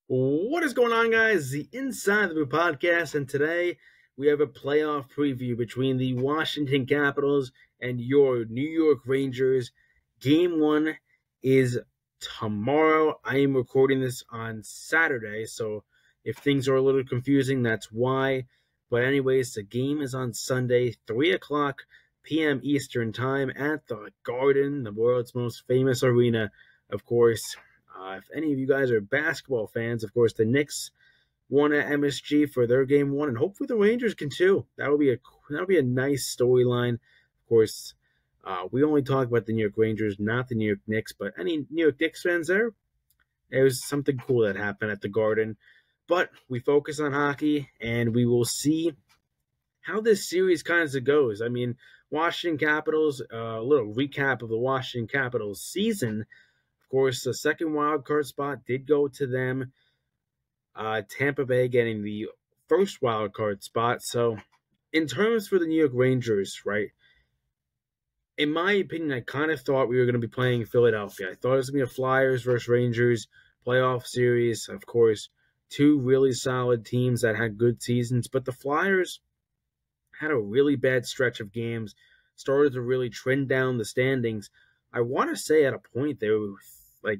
What is going on, guys? The Inside the Blue podcast, and today we have a playoff preview between the Washington Capitals and your New York Rangers. Game one is tomorrow. I am recording this on Saturday, so if things are a little confusing, that's why. But anyways, the game is on Sunday, 3 o'clock p.m. Eastern Time at the Garden, the world's most famous arena, of course. If any of you guys are basketball fans, of course, the Knicks won at MSG for their game one, and hopefully the Rangers can too. That would be a nice storyline. Of course, we only talk about the New York Rangers, not the New York Knicks. But any New York Knicks fans there, it was something cool that happened at the Garden. But we focus on hockey, and we will see how this series kind of goes. I mean, Washington Capitals. A little recap of the Washington Capitals season. Of course, the second wild card spot did go to them. Tampa Bay getting the first wild card spot. So, in terms for the New York Rangers, right? In my opinion, I kind of thought we were going to be playing Philadelphia. I thought it was going to be a Flyers versus Rangers playoff series. Of course, two really solid teams that had good seasons, but the Flyers had a really bad stretch of games, started to really trend down the standings. I want to say at a point they were like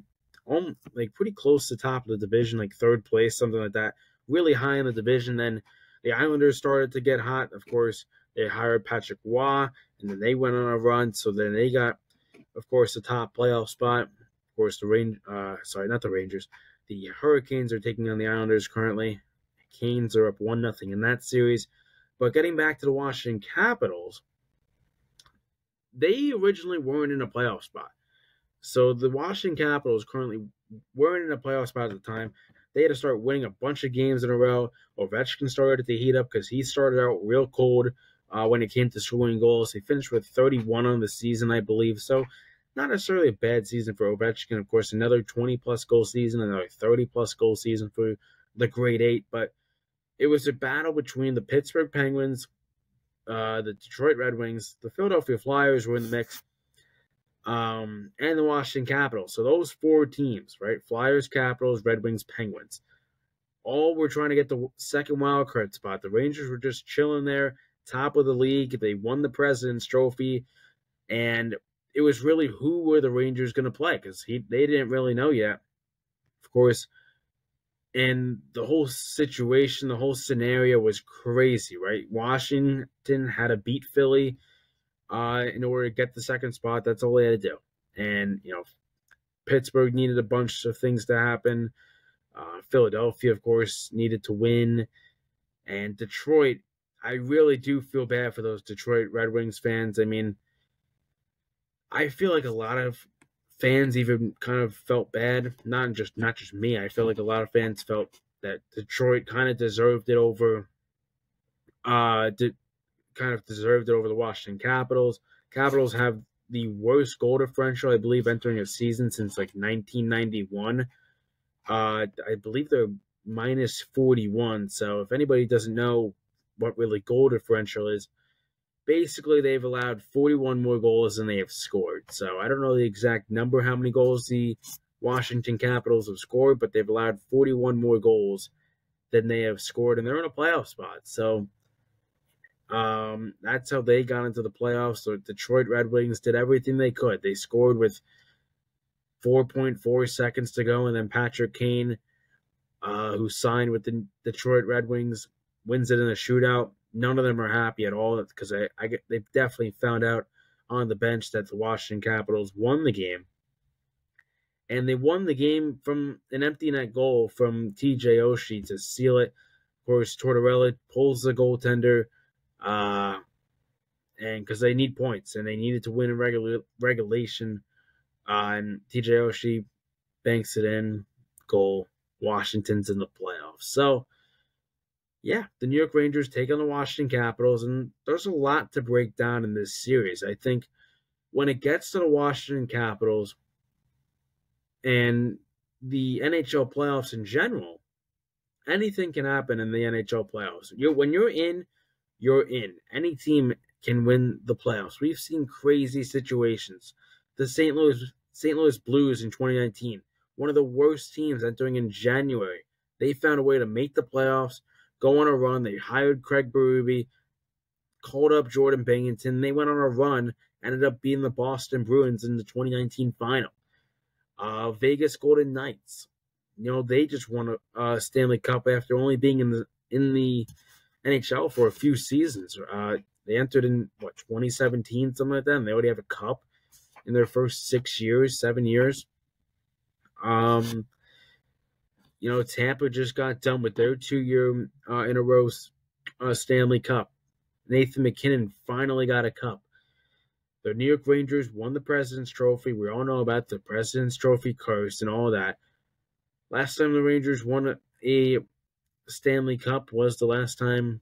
like pretty close to the top of the division, like third place, something like that, really high in the division. Then the Islanders started to get hot. Of course, they hired Patrick Roy, and then they went on a run. So then they got, of course, the top playoff spot. Of course, not the Rangers. The Hurricanes are taking on the Islanders currently. Canes are up 1-0 in that series. But getting back to the Washington Capitals, they originally weren't in a playoff spot. So the Washington Capitals currently weren't in a playoff spot at the time. They had to start winning a bunch of games in a row. Ovechkin started to heat up because he started out real cold when it came to scoring goals. He finished with 31 on the season, I believe. So not necessarily a bad season for Ovechkin. Of course, another 20-plus goal season, another 30-plus goal season for the Great Eight. But it was a battle between the Pittsburgh Penguins, the Detroit Red Wings, the Philadelphia Flyers were in the mix, and the Washington Capitals. So those four teams, right? Flyers, Capitals, Red Wings, Penguins. All were trying to get the second wild card spot. The Rangers were just chilling there, top of the league. They won the President's Trophy, and it was really who were the Rangers going to play because they didn't really know yet. Of course, and the whole situation, the whole scenario was crazy, right? Washington had to beat Philly in order to get the second spot. That's all they had to do. And, Pittsburgh needed a bunch of things to happen. Philadelphia, of course, needed to win. And Detroit, I really do feel bad for those Detroit Red Wings fans. I mean, I feel like a lot of fans even kind of felt bad. Not just me. I feel like a lot of fans felt that Detroit kind of deserved it over the Washington Capitals. Capitals have the worst goal differential, I believe, entering a season since like 1991. I believe they're minus 41. So if anybody doesn't know what really goal differential is, basically they've allowed 41 more goals than they have scored. So I don't know the exact number, how many goals the Washington Capitals have scored, but they've allowed 41 more goals than they have scored, and they're in a playoff spot. So that's how they got into the playoffs. So Detroit Red Wings did everything they could. They scored with 4.4 seconds to go, and then Patrick Kane, who signed with the Detroit Red Wings, wins it in a shootout. None of them are happy at all because they've definitely found out on the bench that the Washington Capitals won the game. And they won the game from an empty net goal from TJ Oshie to seal it. Of course, Tortorella pulls the goaltender, and because they need points and they needed to win in regulation, and TJ Oshie banks it in, goal. Washington's in the playoffs. So, yeah, the New York Rangers take on the Washington Capitals, and there's a lot to break down in this series. I think when it gets to the Washington Capitals and the NHL playoffs in general, anything can happen in the NHL playoffs. When you're in, you're in. Any team can win the playoffs. We've seen crazy situations. The St. Louis Blues in 2019, one of the worst teams entering in January, They found a way to make the playoffs, go on a run. They hired Craig Berube, called up Jordan Bennington. They went on a run, ended up beating the Boston Bruins in the 2019 final. Vegas Golden Knights, they just won a Stanley Cup after only being in the NHL for a few seasons. They entered in 2017, something like that, and they already have a cup in their first 7 years. Tampa just got done with their 2-year in a row Stanley Cup. Nathan MacKinnon finally got a cup. The New York Rangers won the President's Trophy. We all know about the President's Trophy curse and all that. Last time the Rangers won a Stanley Cup was the last time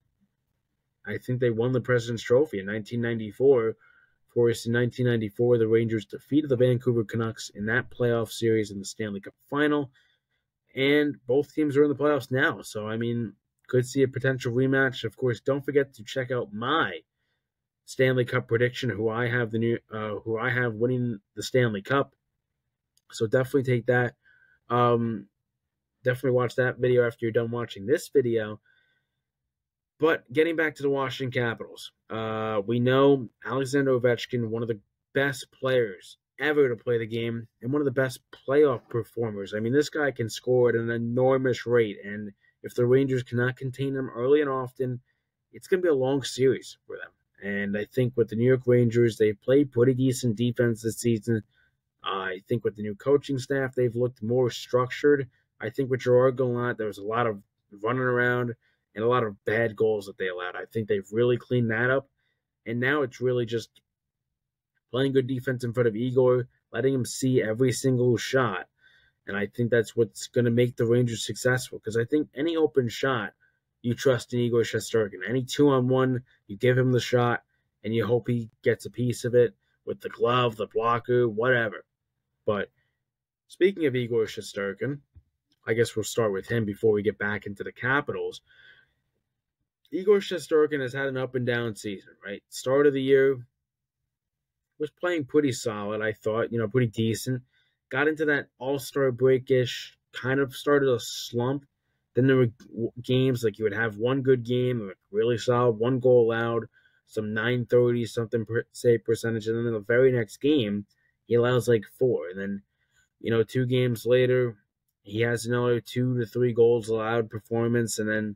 I think they won the President's Trophy in 1994. Of course, in 1994, the Rangers defeated the Vancouver Canucks in that playoff series in the Stanley Cup final. And both teams are in the playoffs now. So, could see a potential rematch. Of course, don't forget to check out my Stanley Cup prediction, who I have winning the Stanley Cup. So definitely take that. Definitely watch that video after you're done watching this video. But getting back to the Washington Capitals, we know Alexander Ovechkin, one of the best players ever to play the game and one of the best playoff performers. This guy can score at an enormous rate, and if the Rangers cannot contain him early and often, it's going to be a long series for them. And I think with the New York Rangers, they've played pretty decent defense this season. I think with the new coaching staff, they've looked more structured. I think with Gerard Gallant, there was a lot of running around and a lot of bad goals that they allowed. I think they've really cleaned that up. And now it's really just playing good defense in front of Igor, letting him see every single shot. And I think that's what's going to make the Rangers successful. Because I think any open shot, you trust in Igor Shesterkin. Any 2-on-1, you give him the shot, and you hope he gets a piece of it with the glove, the blocker, whatever. But speaking of Igor Shesterkin, I guess we'll start with him before we get back into the Capitals. Igor Shesterkin has had an up and down season, right? Start of the year was playing pretty solid, I thought, pretty decent. Got into that All-Star break-ish, kind of started a slump. Then there were games like you would have one good game, like really solid, one goal allowed, some 930 something save percentage, and then in the very next game, he allows like 4. And then, 2 games later, he has another 2 to 3 goals allowed performance, and then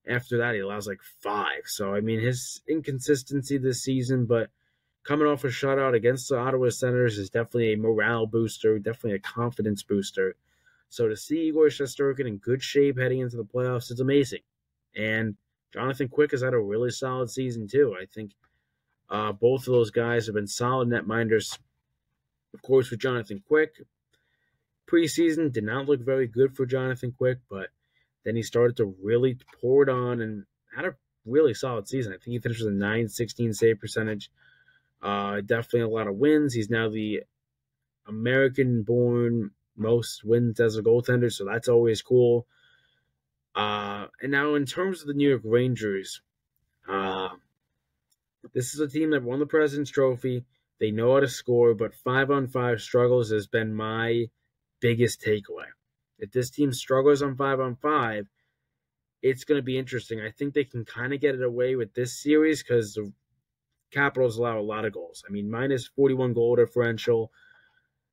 after that, he allows like 5. So, his inconsistency this season, but coming off a shutout against the Ottawa Senators is definitely a morale booster, definitely a confidence booster. So to see Igor Shesterkin in good shape heading into the playoffs is amazing. And Jonathan Quick has had a really solid season too. I think both of those guys have been solid netminders. Of course, with Jonathan Quick, preseason did not look very good for Jonathan Quick, but then he started to really pour it on and had a really solid season. I think he finished with a .916 save percentage. Definitely a lot of wins. He's now the American-born most wins as a goaltender, so that's always cool. And now in terms of the New York Rangers, this is a team that won the President's Trophy. They know how to score, but 5-on-5 struggles has been my biggest takeaway. If this team struggles on 5-on-5, it's going to be interesting. I think they can kind of get it away with this series because the Capitals allow a lot of goals. Minus 41 goal differential.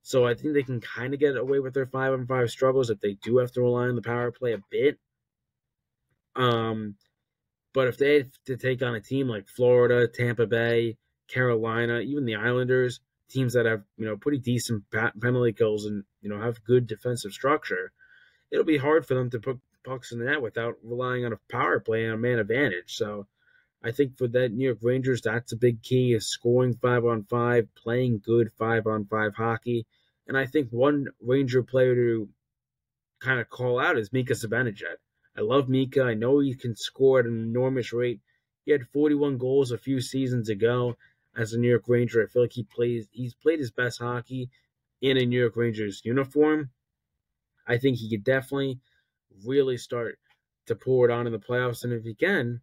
So I think they can kind of get away with their 5-on-5 struggles if they do have to rely on the power play a bit. But if they have to take on a team like Florida, Tampa Bay, Carolina, even the Islanders, teams that have pretty decent penalty kills and have good defensive structure, it'll be hard for them to put pucks in the net without relying on a power play and a man advantage. So I think for that New York Rangers, that's a big key, is scoring 5-on-5, playing good 5-on-5 hockey. And I think one Ranger player to kind of call out is Mika Zibanejad. I love Mika. I know he can score at an enormous rate. He had 41 goals a few seasons ago as a New York Ranger. I feel like he's played his best hockey in a New York Rangers uniform. I think he could definitely really start to pour it on in the playoffs. And if he can,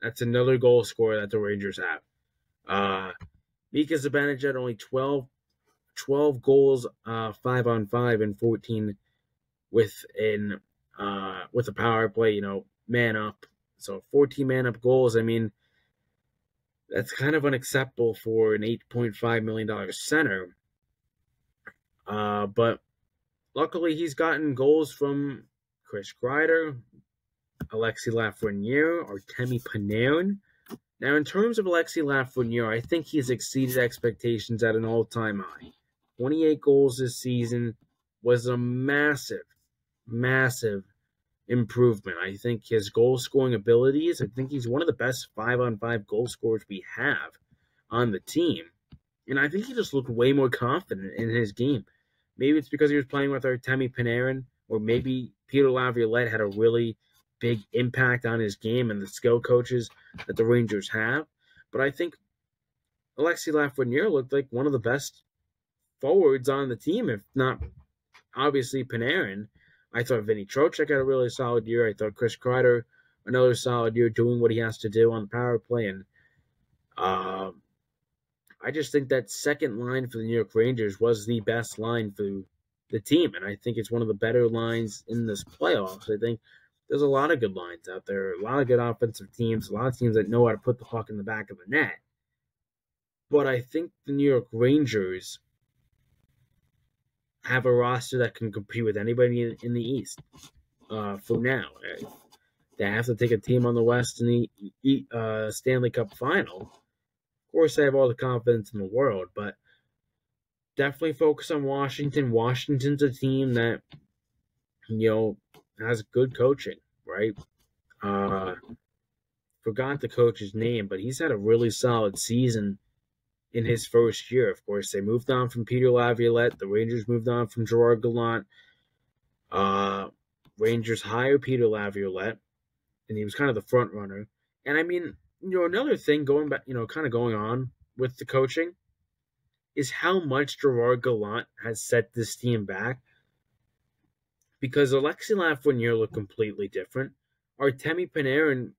that's another goal scorer that the Rangers have. Mika Zibanejad, only 12 goals, 5-on-5, and 14 with an with a power play, man up. So 14 man up goals. I mean, that's kind of unacceptable for an $8.5 million center. But luckily, he's gotten goals from Chris Kreider, Alexis Lafreniere, Artemi Panarin. Now, in terms of Alexis Lafreniere, I think he's exceeded expectations at an all-time high. 28 goals this season was a massive, massive improvement. I think his goal-scoring abilities, I think he's one of the best 5-on-5 goal scorers we have on the team. And I think he just looked way more confident in his game. Maybe it's because he was playing with Artemi Panarin, or maybe Peter Laviolette had a really big impact on his game and the skill coaches that the Rangers have. But I think Alexis Lafreniere looked like one of the best forwards on the team, if not obviously Panarin. I thought Vinny Trocheck had a really solid year. I thought Chris Kreider, another solid year, doing what he has to do on the power play. And I just think that second line for the New York Rangers was the best line for the team. And I think it's one of the better lines in this playoffs. I think there's a lot of good lines out there, a lot of good offensive teams, a lot of teams that know how to put the puck in the back of the net. But I think the New York Rangers have a roster that can compete with anybody in the East for now. They have to take a team on the West in the Stanley Cup final. Of course, I have all the confidence in the world, but definitely focus on Washington. Washington's a team that, has good coaching, right? Forgot the coach's name, but he's had a really solid season in his first year. Of course, they moved on from Peter Laviolette. The Rangers moved on from Gerard Gallant. Rangers hired Peter Laviolette, and he was kind of the front runner. And I mean, another thing going back, kind of going on with the coaching is how much Gerard Gallant has set this team back. Because Alexis Lafreniere looked completely different. Artemi Panarin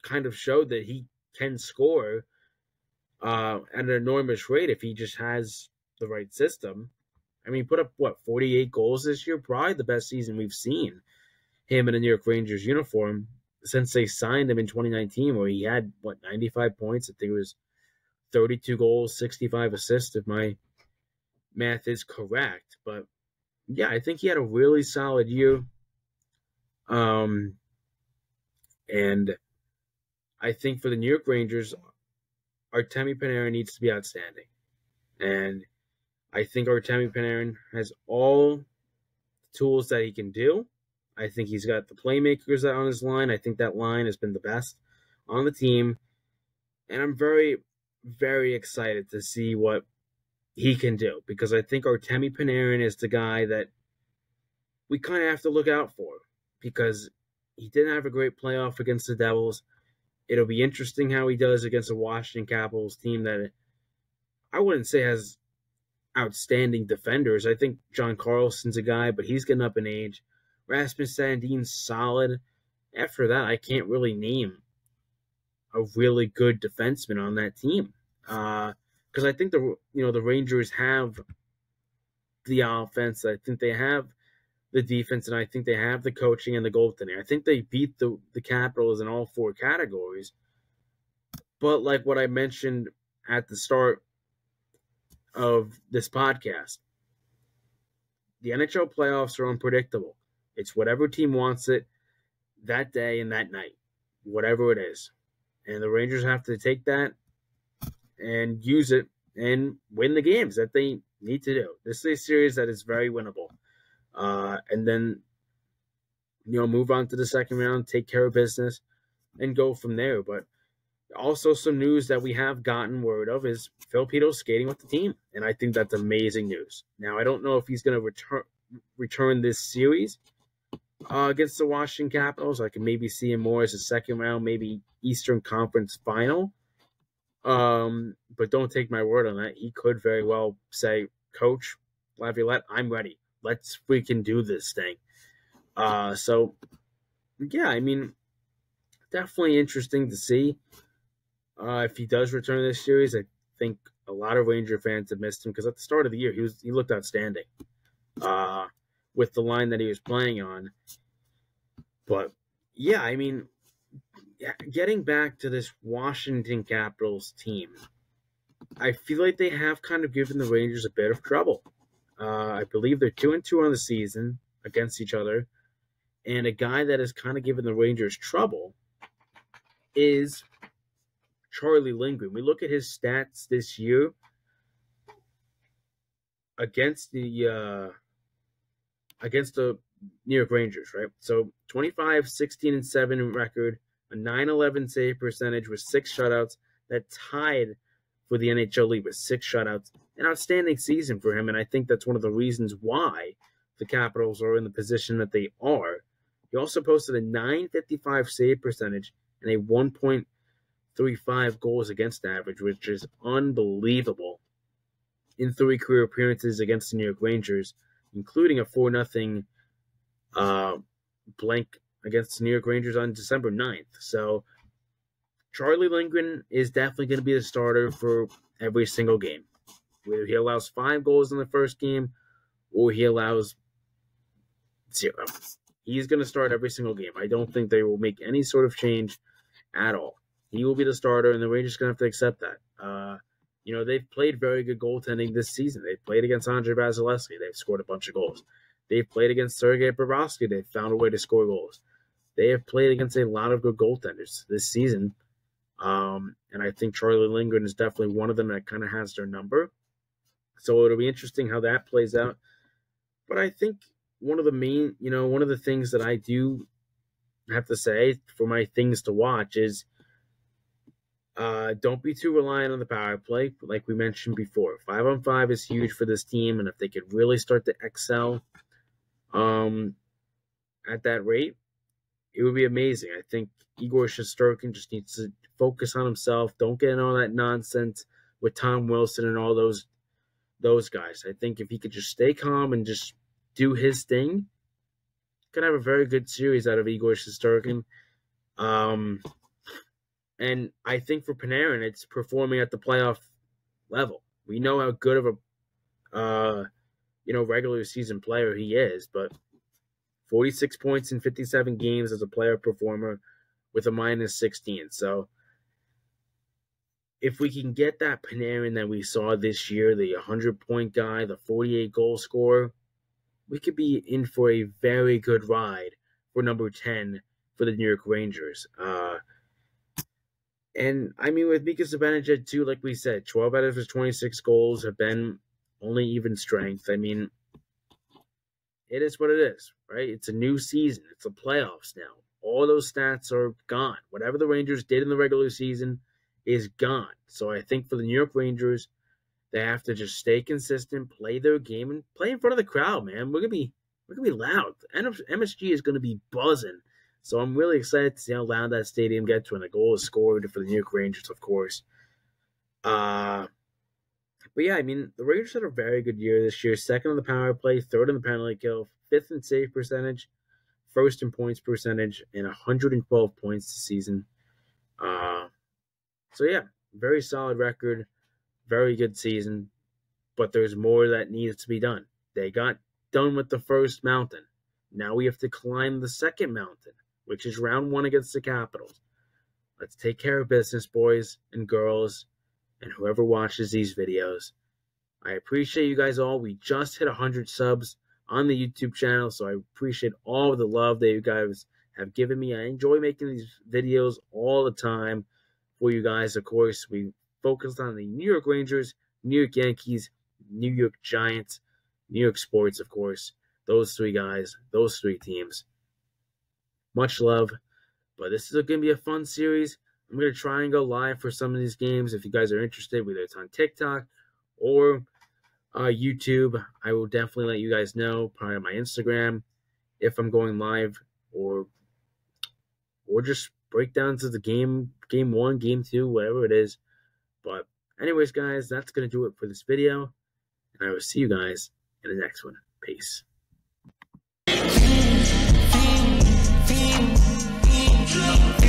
kind of showed that he can score at an enormous rate if he just has the right system. I mean, he put up, 48 goals this year? Probably the best season we've seen him in a New York Rangers uniform since they signed him in 2019, where he had, 95 points. I think it was 32 goals, 65 assists, if my math is correct. But yeah, I think he had a really solid year. And I think for the New York Rangers, Artemi Panarin needs to be outstanding. And I think Artemi Panarin has all the tools that he can do. I think he's got the playmakers on his line. I think that line has been the best on the team. And I'm very, very excited to see what he can do, because I think Artemi Panarin is the guy that we kind of have to look out for, because he didn't have a great playoff against the Devils. It'll be interesting how he does against a Washington Capitals team that I wouldn't say has outstanding defenders. I think John Carlson's a guy, but he's getting up in age. Rasmus Sandin's solid. After that, I can't really name a really good defenseman on that team. Because I think the Rangers have the offense. I think they have the defense, and I think they have the coaching and the goaltending. I think they beat the Capitals in all four categories. But like what I mentioned at the start of this podcast, the NHL playoffs are unpredictable. It's whatever team wants it that day and that night, whatever it is. And the Rangers have to take that and use it and win the games that they need to do. This is a series that is very winnable. And then, move on to the second round, take care of business, and go from there. But also some news that we have gotten word of is Filipino's skating with the team, and I think that's amazing news. Now, I don't know if he's going to return this series against the Washington Capitals. I can maybe see him more as a second round, maybe Eastern Conference final. But don't take my word on that. He could very well say, Coach Laviolette, I'm ready. Let's freaking do this thing. So, yeah, I mean, definitely interesting to see if he does return this series. I think a lot of Ranger fans have missed him, because at the start of the year, he looked outstanding with the line that he was playing on. But yeah, I mean, getting back to this Washington Capitals team, I feel like they have kind of given the Rangers a bit of trouble. I believe they're 2-2 on the season against each other, and a guy that has kind of given the Rangers trouble is Charlie Lindgren. We look at his stats this year against the New York Rangers, right? So 25, 16, and 7 record, a 9-11 save percentage with 6 shutouts. That tied for the NHL league with 6 shutouts. An outstanding season for him, and I think that's one of the reasons why the Capitals are in the position that they are. He also posted a .955 save percentage and a 1.35 goals against average, which is unbelievable in 3 career appearances against the New York Rangers, including a 4-0 blank against the New York Rangers on December 9th. So Charlie Lindgren is definitely going to be the starter for every single game. Whether he allows 5 goals in the first game or he allows 0. He's going to start every single game. I don't think they will make any sort of change at all. He will be the starter, and the Rangers are going to have to accept that. They've played very good goaltending this season. They've played against Andrei Vasilevskiy. They've scored a bunch of goals. They've played against Sergei Bobrovsky. They've found a way to score goals. They have played against a lot of good goaltenders this season. And I think Charlie Lindgren is definitely one of them that kind of has their number. So it'll be interesting how that plays out. But I think one of the things that I do have to say for my things to watch is don't be too reliant on the power play. Like we mentioned before, 5-on-5 is huge for this team, and if they could really start to excel at that rate, it would be amazing. I think Igor Shesterkin just needs to focus on himself. Don't get in all that nonsense with Tom Wilson and all those guys. I think if he could just stay calm and just do his thing, could have a very good series out of Igor Shesterkin. And I think for Panarin, it's performing at the playoff level. We know how good of a regular season player he is, but 46 points in 57 games as a player performer with a -16. So if we can get that Panarin that we saw this year, the 100-point guy, the 48-goal scorer, we could be in for a very good ride for number 10 for the New York Rangers. And I mean, with Mika Zibanejad too, like we said, 12 out of his 26 goals have been only even strength. I mean, it is what it is, right? It's a new season. It's the playoffs now. All those stats are gone. Whatever the Rangers did in the regular season is gone. So I think for the New York Rangers, they have to just stay consistent, play their game, and play in front of the crowd, man. We're gonna be loud. MSG is gonna be buzzing. So I'm really excited to see how loud that stadium gets when the goal is scored for the New York Rangers, of course. But yeah, I mean, the Rangers had a very good year this year. 2nd in the power play, 3rd in the penalty kill, 5th in save percentage, 1st in points percentage, and 112 points this season. So yeah, very solid record, very good season. But there's more that needs to be done. They got done with the first mountain. Now we have to climb the second mountain, which is round 1 against the Capitals. Let's take care of business, boys and girls, and whoever watches these videos. I appreciate you guys all. We just hit 100 subs on the YouTube channel, so I appreciate all of the love that you guys have given me. I enjoy making these videos all the time for you guys. Of course, we focused on the New York Rangers, New York Yankees, New York Giants, New York Sports, of course. Those 3 guys, those 3 teams. Much love, but this is going to be a fun series. I'm going to try and go live for some of these games if you guys are interested, whether it's on TikTok or YouTube. I will definitely let you guys know, probably on my Instagram, if I'm going live or just breakdowns of the game 1, game 2, whatever it is. But anyways, guys, that's going to do it for this video, and I will see you guys in the next one. Peace. Yeah.